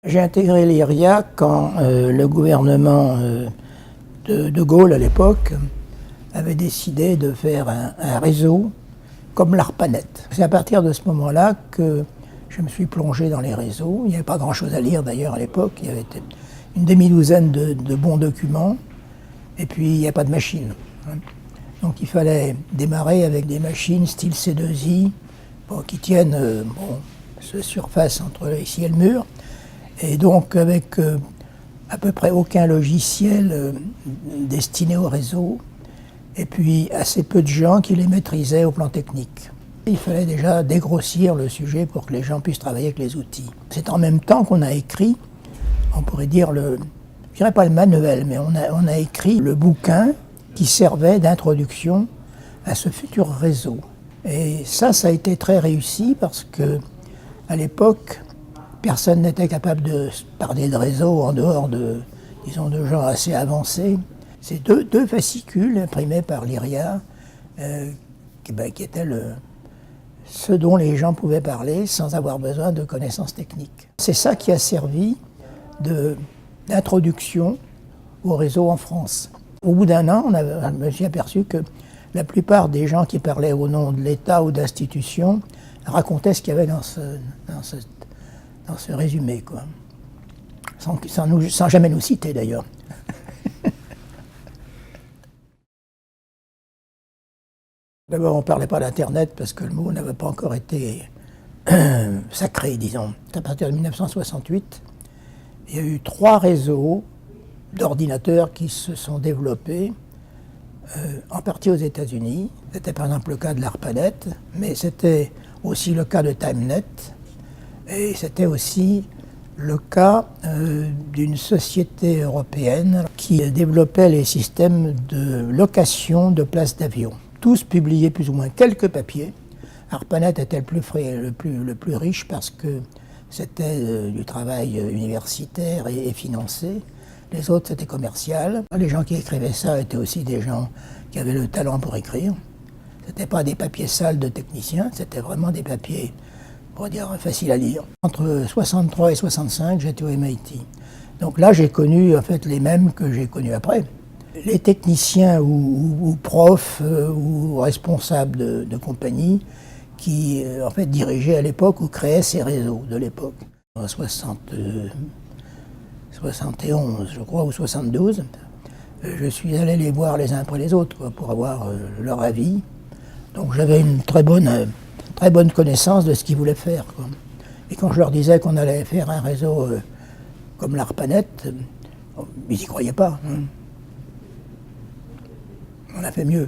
J'ai intégré l'IRIA quand le gouvernement de Gaulle, à l'époque, avait décidé de faire un réseau comme l'ARPANET. C'est à partir de ce moment-là que je me suis plongé dans les réseaux. Il n'y avait pas grand-chose à lire d'ailleurs à l'époque. Il y avait une demi-douzaine de bons documents, et puis il n'y a pas de machine. Donc il fallait démarrer avec des machines style C2I, qui tiennent ce surface entre ici et le mur, et donc avec à peu près aucun logiciel destiné au réseau, et puis assez peu de gens qui les maîtrisaient au plan technique. Il fallait déjà dégrossir le sujet pour que les gens puissent travailler avec les outils. C'est en même temps qu'on a écrit, on pourrait dire, je dirais pas le manuel, mais on a écrit le bouquin qui servait d'introduction à ce futur réseau. Et ça a été très réussi parce que, à l'époque, personne n'était capable de parler de réseau en dehors de gens assez avancés. C'est deux fascicules imprimés par l'IRIA qui étaient ce dont les gens pouvaient parler sans avoir besoin de connaissances techniques. C'est ça qui a servi d'introduction au réseau en France. Au bout d'un an, je me suis aperçu que la plupart des gens qui parlaient au nom de l'État ou d'institutions racontaient ce qu'il y avait dans ce résumé, quoi. Sans jamais nous citer d'ailleurs. D'abord, on ne parlait pas d'Internet parce que le mot n'avait pas encore été sacré, disons. À partir de 1968, il y a eu 3 réseaux d'ordinateurs qui se sont développés, en partie aux États-Unis. C'était par exemple le cas de l'ARPANET, mais c'était aussi le cas de TimeNet, et c'était aussi le cas d'une société européenne qui développait les systèmes de location de places d'avion. Tous publiaient plus ou moins quelques papiers. ARPANET était le plus riche parce que c'était du travail universitaire et financé. Les autres, c'était commercial. Les gens qui écrivaient ça étaient aussi des gens qui avaient le talent pour écrire. Ce n'étaient pas des papiers sales de techniciens, c'était vraiment des papiers, pour dire, faciles à lire. Entre 63 et 65, j'étais au MIT. Donc là, j'ai connu en fait les mêmes que j'ai connus après. Les techniciens ou profs ou responsables de compagnies qui en fait dirigeaient à l'époque ou créaient ces réseaux de l'époque. En 71, je crois, ou 72, je suis allé les voir les uns après les autres, quoi, pour avoir leur avis. Donc j'avais une très bonne connaissance de ce qu'ils voulaient faire, quoi. Et quand je leur disais qu'on allait faire un réseau comme l'ARPANET, ils n'y croyaient pas. On a fait mieux.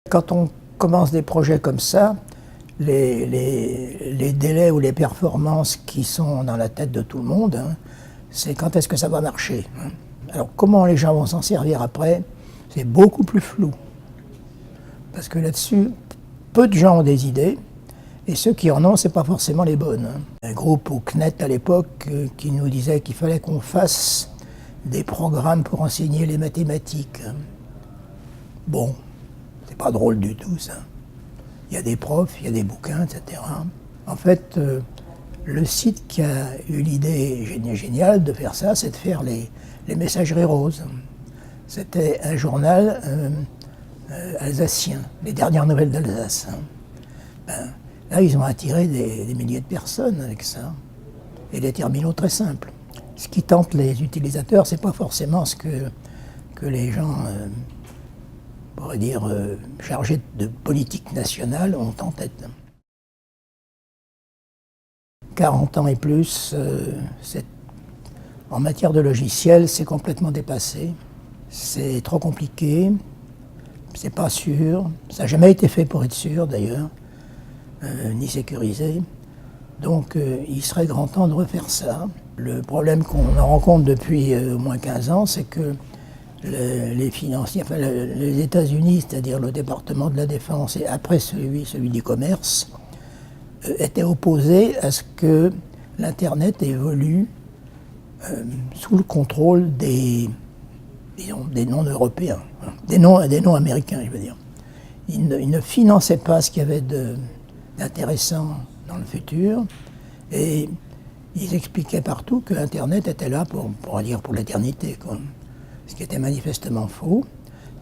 Quand on commence des projets comme ça, les délais ou les performances qui sont dans la tête de tout le monde, c'est quand est-ce que ça va marcher. Alors comment les gens vont s'en servir après, c'est beaucoup plus flou. Parce que là-dessus, peu de gens ont des idées, et ceux qui en ont, c'est pas forcément les bonnes. Un groupe au CNET à l'époque qui nous disait qu'il fallait qu'on fasse des programmes pour enseigner les mathématiques. Bon, c'est pas drôle du tout ça. Il y a des profs, il y a des bouquins, etc. En fait, le site qui a eu l'idée géniale de faire ça, c'est de faire les messageries roses. C'était un journal alsacien, les dernières nouvelles d'Alsace. Là, ils ont attiré des milliers de personnes avec ça. Et des terminaux très simples. Ce qui tente les utilisateurs, c'est pas forcément ce que les gens, on pourrait dire, chargés de politique nationale ont en tête. 40 ans et plus, en matière de logiciel, c'est complètement dépassé. C'est trop compliqué, c'est pas sûr, ça n'a jamais été fait pour être sûr d'ailleurs, ni sécurisé. Donc il serait grand temps de refaire ça. Le problème qu'on rencontre depuis au moins 15 ans, c'est que les financiers, enfin les États-Unis, c'est-à-dire le département de la Défense, et après celui du commerce, étaient opposés à ce que l'Internet évolue sous le contrôle des non-européens, des non-américains, je veux dire. Ils ne finançaient pas ce qu'il y avait d'intéressant dans le futur. Et ils expliquaient partout que Internet était là pour l'éternité, ce qui était manifestement faux,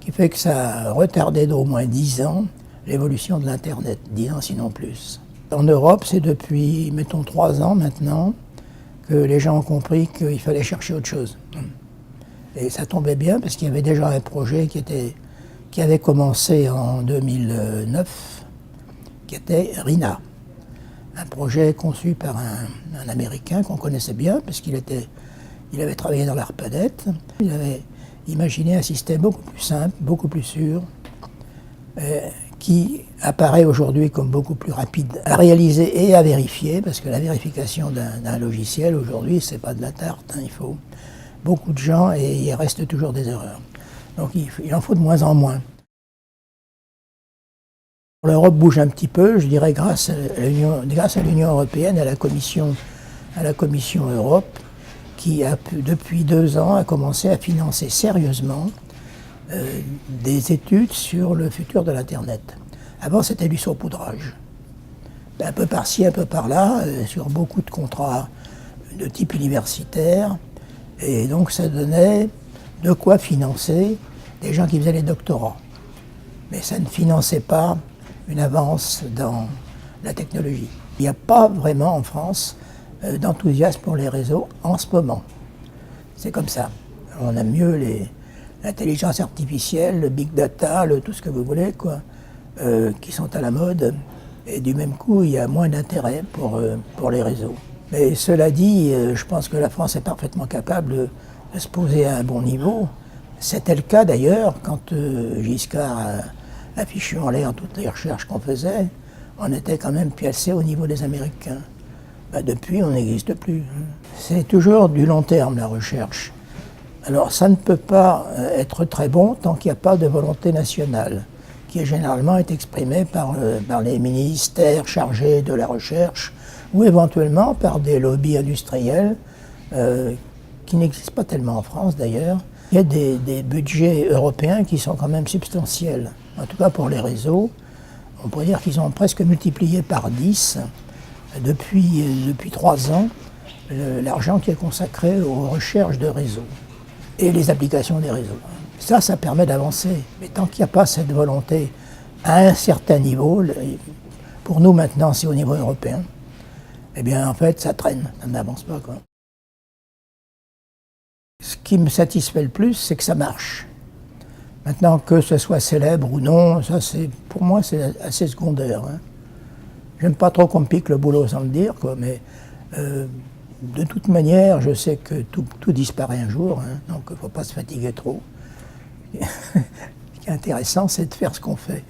qui fait que ça a retardé d'au moins 10 ans l'évolution de l'Internet, 10 ans sinon plus. En Europe, c'est depuis, mettons, 3 ans maintenant, que les gens ont compris qu'il fallait chercher autre chose. Et ça tombait bien parce qu'il y avait déjà un projet qui avait commencé en 2009, qui était RINA. Un projet conçu par un Américain qu'on connaissait bien, parce qu'il avait travaillé dans l'ARPANET. Il avait imaginé un système beaucoup plus simple, beaucoup plus sûr, qui apparaît aujourd'hui comme beaucoup plus rapide à réaliser et à vérifier, parce que la vérification d'un logiciel aujourd'hui, c'est pas de la tarte, il faut beaucoup de gens et il reste toujours des erreurs. Donc il en faut de moins en moins. L'Europe bouge un petit peu, je dirais, grâce à l'Union européenne, à la Commission Europe, qui depuis 2 ans a commencé à financer sérieusement des études sur le futur de l'Internet. Avant, c'était du saupoudrage. Un peu par-ci, un peu par-là, sur beaucoup de contrats de type universitaire. Et donc, ça donnait de quoi financer des gens qui faisaient les doctorats. Mais ça ne finançait pas une avance dans la technologie. Il n'y a pas vraiment en France d'enthousiasme pour les réseaux en ce moment. C'est comme ça. On a mieux l'intelligence artificielle, le big data, tout ce que vous voulez, qui sont à la mode. Et du même coup, il y a moins d'intérêt pour les réseaux. Mais cela dit, je pense que la France est parfaitement capable de se poser à un bon niveau. C'était le cas d'ailleurs quand Giscard a fichu en l'air toutes les recherches qu'on faisait. On était quand même placé au niveau des Américains. Depuis, on n'existe plus. C'est toujours du long terme, la recherche. Alors, ça ne peut pas être très bon tant qu'il n'y a pas de volonté nationale, qui généralement est exprimée par les ministères chargés de la recherche, ou éventuellement par des lobbies industriels, qui n'existent pas tellement en France d'ailleurs. Il y a des budgets européens qui sont quand même substantiels. En tout cas pour les réseaux, on pourrait dire qu'ils ont presque multiplié par 10 depuis 3 ans l'argent qui est consacré aux recherches de réseaux et les applications des réseaux. Ça permet d'avancer. Mais tant qu'il n'y a pas cette volonté à un certain niveau, pour nous maintenant c'est au niveau européen, eh bien en fait ça traîne, ça n'avance pas, Ce qui me satisfait le plus, c'est que ça marche. Maintenant, que ce soit célèbre ou non, ça pour moi c'est assez secondaire. J'aime pas trop qu'on me pique le boulot sans le dire, mais de toute manière, je sais que tout disparaît un jour, donc il ne faut pas se fatiguer trop. Ce qui est intéressant, c'est de faire ce qu'on fait.